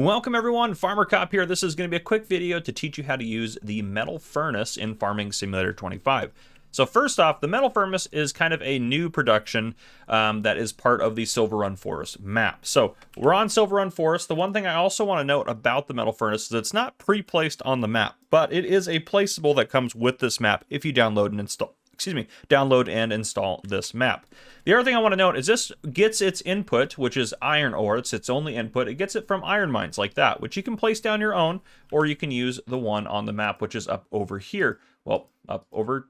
Welcome everyone, Farmer Cop here. This is going to be a quick video to teach you how to use the metal furnace in Farming Simulator 25. So first off, the metal furnace is kind of a new production that is part of the Silverrun Forest map. So we're on Silverrun Forest. The one thing I also want to note about the metal furnace is it's not pre-placed on the map, but it is a placeable that comes with this map if you download and install this map. The other thing I want to note is this gets its input, which is iron ore. It's its only input. It gets it from iron mines like that, which you can place down your own, or you can use the one on the map, which is up over here. Well, up over,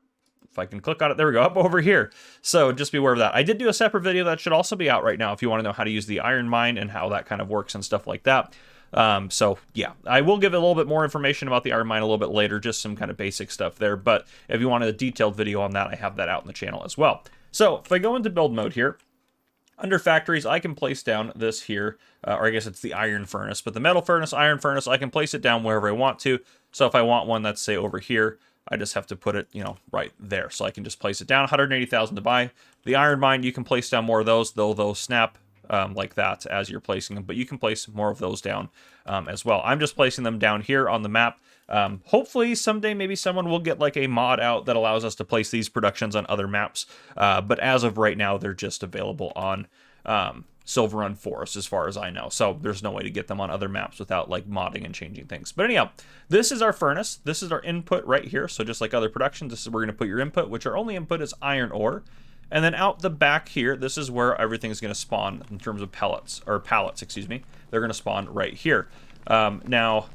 if I can click on it, there we go, up over here. So just be aware of that. I did do a separate video that should also be out right now if you want to know how to use the iron mine and how that kind of works and stuff like that. So yeah, I will give a little bit more information about the iron mine a little bit later, just some kind of basic stuff there. But if you want a detailed video on that, I have that out in the channel as well. So if I go into build mode here, under factories, I can place down this here, or I guess it's the iron furnace, but the metal furnace, iron furnace, I can place it down wherever I want to. So if I want one that's say over here, I just have to put it, right there. So I can just place it down, 180,000 to buy. The iron mine, you can place down more of those, though those snap like that as you're placing them, but you can place more of those down as well. I'm just placing them down here on the map. Hopefully someday maybe someone will get like a mod out that allows us to place these productions on other maps, but as of right now they're just available on Silverrun Forest as far as I know, so there's no way to get them on other maps without like modding and changing things. But anyhow, this is our furnace, this is our input right here. So just like other productions, this is where we're going to put your input, which our only input is iron ore. And then out the back here, this is where everything's going to spawn in terms of pallets, excuse me. They're going to spawn right here. Now,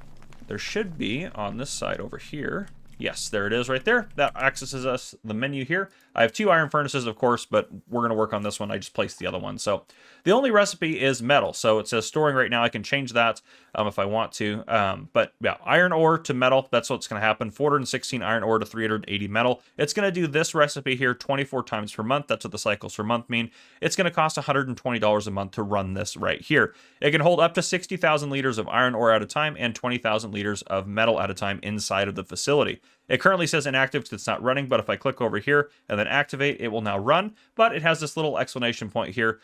there should be on this side over here. Yes, there it is right there. That accesses us the menu here. I have two iron furnaces, of course, but we're going to work on this one. I just placed the other one. So the only recipe is metal. So it says storing right now. I can change that if I want to. But yeah, iron ore to metal, that's what's going to happen. 416 iron ore to 380 metal. It's going to do this recipe here 24 times per month. That's what the cycles per month mean. It's going to cost $120 a month to run this right here. It can hold up to 60,000 liters of iron ore at a time and 20,000 liters of metal at a time inside of the facility. It currently says inactive because it's not running, but if I click over here and then activate, it will now run. But it has this little explanation point here,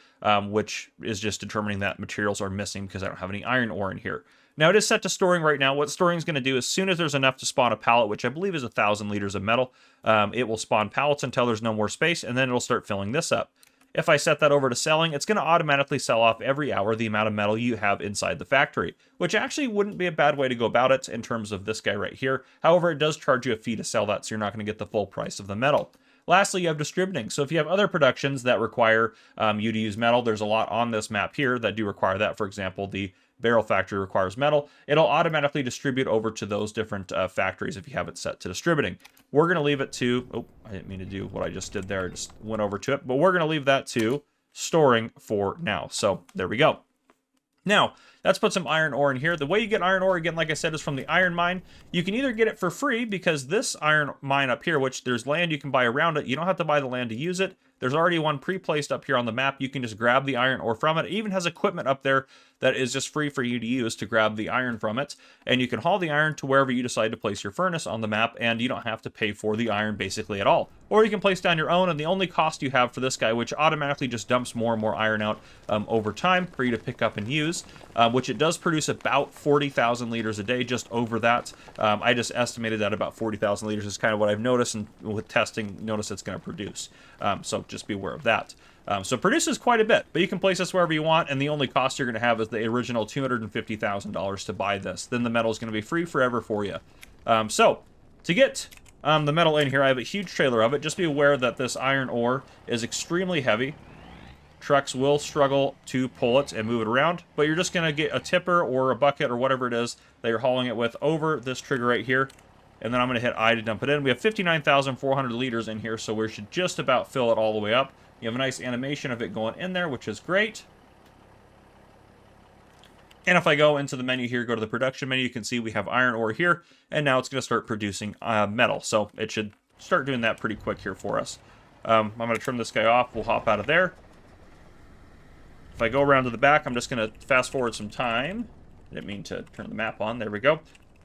which is just determining that materials are missing because I don't have any iron ore in here. Now it is set to storing right now. What storing is going to do, as soon as there's enough to spawn a pallet, which I believe is 1,000 liters of metal, it will spawn pallets until there's no more space, and then it'll start filling this up. If I set that over to selling, it's going to automatically sell off every hour the amount of metal you have inside the factory, which actually wouldn't be a bad way to go about it in terms of this guy right here. However, it does charge you a fee to sell that, so you're not going to get the full price of the metal. Lastly, you have distributing. So if you have other productions that require you to use metal, there's a lot on this map here that do require that. For example, the barrel factory requires metal. It'll automatically distribute over to those different factories if you have it set to distributing. We're going to leave it to, oh, I didn't mean to do what I just did there. I just went over to it, but we're going to leave that to storing for now. So there we go. Now, let's put some iron ore in here. The way you get iron ore, again, like I said, is from the iron mine. You can either get it for free because this iron mine up here, which there's land you can buy around it. You don't have to buy the land to use it. There's already one pre-placed up here on the map. You can just grab the iron ore from it. It even has equipment up there that is just free for you to use to grab the iron from it. And you can haul the iron to wherever you decide to place your furnace on the map, and you don't have to pay for the iron basically at all. Or you can place down your own, and the only cost you have for this guy, which automatically just dumps more and more iron out over time for you to pick up and use, which it does produce about 40,000 liters a day, just over that. I just estimated that about 40,000 liters is kind of what I've noticed, and with testing, notice it's going to produce. So just be aware of that. So it produces quite a bit, but you can place this wherever you want, and the only cost you're going to have is the original $250,000 to buy this. Then the metal is going to be free forever for you. So to get the metal in here, I have a huge trailer of it. Just be aware that this iron ore is extremely heavy. Trucks will struggle to pull it and move it around, but you're just going to get a tipper or a bucket or whatever it is that you're hauling it with over this trigger right here. And then I'm going to hit I to dump it in. We have 59,400 liters in here, so we should just about fill it all the way up. You have a nice animation of it going in there, which is great. And if I go into the menu here, go to the production menu, you can see we have iron ore here, and now it's going to start producing metal. So it should start doing that pretty quick here for us. I'm going to trim this guy off. We'll hop out of there. If I go around to the back, I'm just going to fast forward some time. I didn't mean to turn the map on. There we go.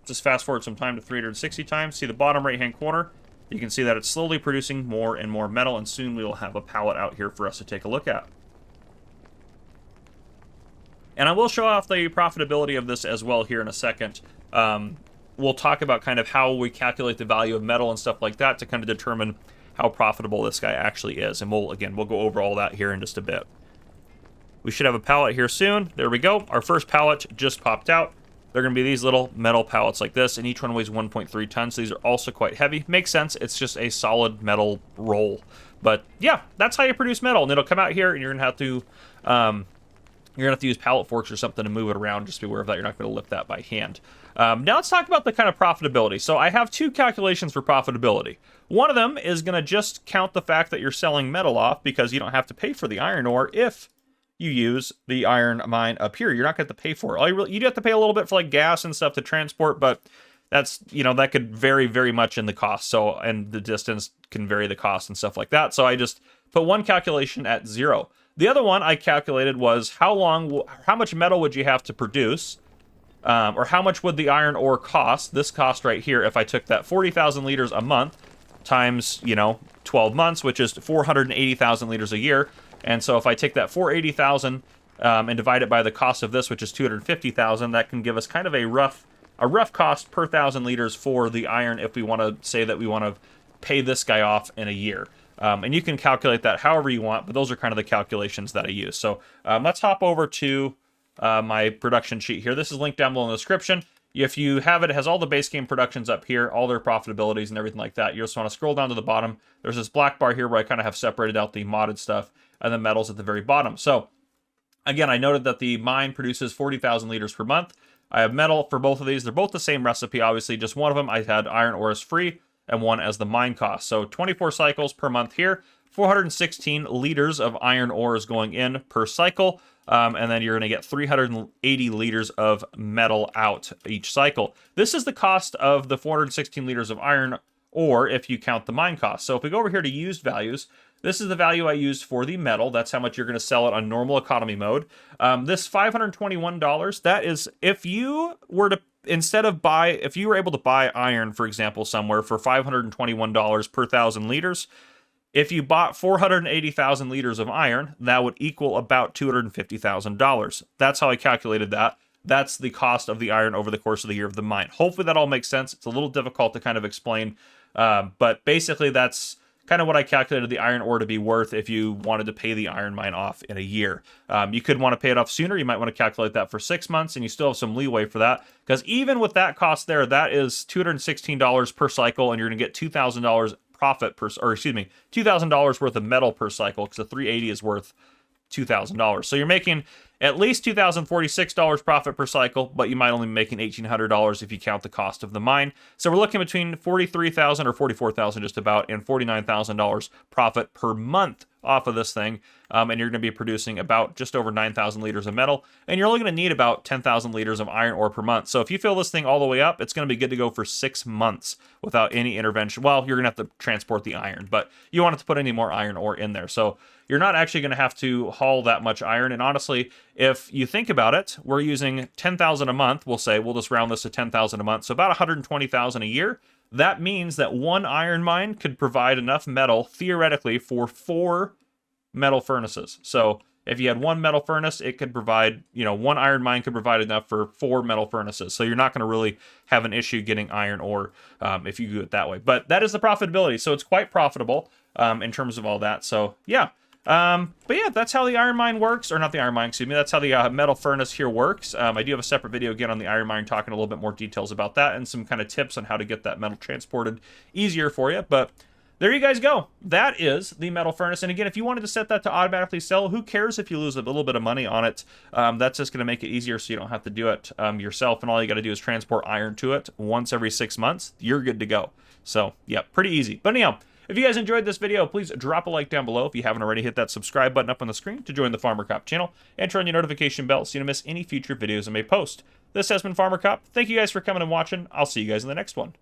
Just fast forward some time to 360 times. See the bottom right-hand corner? You can see that it's slowly producing more and more metal, and soon we will have a pallet out here for us to take a look at. And I will show off the profitability of this as well here in a second. We'll talk about kind of how we calculate the value of metal and stuff like that to kind of determine how profitable this guy actually is. And we'll go over all that here in just a bit. We should have a pallet here soon. There we go. Our first pallet just popped out. They're going to be these little metal pallets like this, and each one weighs 1.3 tons. So these are also quite heavy. Makes sense. It's just a solid metal roll. But yeah, that's how you produce metal, and it'll come out here, and you're going to have to use pallet forks or something to move it around. Just be aware of that. You're not going to lift that by hand. Now let's talk about the kind of profitability. So I have two calculations for profitability. One of them is going to just count the fact that you're selling metal off because you don't have to pay for the iron ore if you use the iron mine up here. You're not going to pay for it. You do have to pay a little bit for like gas and stuff to transport, but that's, that could vary very much in the cost. So, and the distance can vary the cost and stuff like that. So I just put one calculation at 0. The other one I calculated was how much metal would you have to produce, or how much would the iron ore cost, this cost right here, if I took that 40,000 liters a month times, 12 months, which is 480,000 liters a year. And so if I take that 480,000 and divide it by the cost of this, which is 250,000, that can give us kind of a rough cost per 1,000 liters for the iron if we want to say that we want to pay this guy off in a year. And you can calculate that however you want, but those are kind of the calculations that I use. So let's hop over to my production sheet here. This is linked down below in the description. If you have it, it has all the base game productions up here, all their profitabilities and everything like that. You just want to scroll down to the bottom. There's this black bar here where I kind of have separated out the modded stuff and the metals at the very bottom. So again, I noted that the mine produces 40,000 liters per month. I have metal for both of these. They're both the same recipe, obviously. Just one of them I had iron ore as free and one as the mine cost. So 24 cycles per month here. 416 liters of iron ore is going in per cycle. And then you're going to get 380 liters of metal out each cycle. This is the cost of the 416 liters of iron ore if you count the mine cost. So if we go over here to used values, this is the value I used for the metal. That's how much you're going to sell it on normal economy mode. This $521, that is if you were to, if you were able to buy iron, for example, somewhere for $521 per 1,000 liters, if you bought 480,000 liters of iron, that would equal about $250,000. That's how I calculated that. That's the cost of the iron over the course of the year of the mine. Hopefully that all makes sense. It's a little difficult to kind of explain, but basically that's kind of what I calculated the iron ore to be worth if you wanted to pay the iron mine off in a year. You could want to pay it off sooner. You might want to calculate that for 6 months, and you still have some leeway for that, because even with that cost there, that is $216 per cycle, and you're going to get $2,000 profit $2,000 worth of metal per cycle, because the 380 is worth $2,000. So you're making at least $2,046 profit per cycle, but you might only be making $1,800 if you count the cost of the mine. So we're looking between $43,000 or $44,000 just about, and $49,000 profit per month off of this thing. And you're going to be producing about just over 9,000 liters of metal, and you're only going to need about 10,000 liters of iron ore per month. So if you fill this thing all the way up, it's going to be good to go for 6 months without any intervention. Well, you're going to have to transport the iron, but you want it to put any more iron ore in there. So you're not actually going to have to haul that much iron. And honestly, if you think about it, we're using 10,000 a month. We'll just round this to 10,000 a month. So about 120,000 a year. That means that one iron mine could provide enough metal theoretically for 4 metal furnaces. So if you had one metal furnace, it could provide, one iron mine could provide enough for 4 metal furnaces. So you're not going to really have an issue getting iron ore if you do it that way. But that is the profitability. So it's quite profitable in terms of all that. So yeah. But yeah, that's how the iron mine works, or not the iron mine, excuse me. That's how the metal furnace here works. I do have a separate video again on the iron mine talking a little bit more details about that and some kind of tips on how to get that metal transported easier for you. But there you guys go. That is the metal furnace. And again, if you wanted to set that to automatically sell, who cares if you lose a little bit of money on it? That's just going to make it easier so you don't have to do it yourself. And all you got to do is transport iron to it once every 6 months. You're good to go. So yeah, pretty easy. But anyhow, if you guys enjoyed this video, please drop a like down below. If you haven't already, hit that subscribe button up on the screen to join the Farmer Cop channel, and turn on your notification bell so you don't miss any future videos I may post. This has been Farmer Cop. Thank you guys for coming and watching. I'll see you guys in the next one.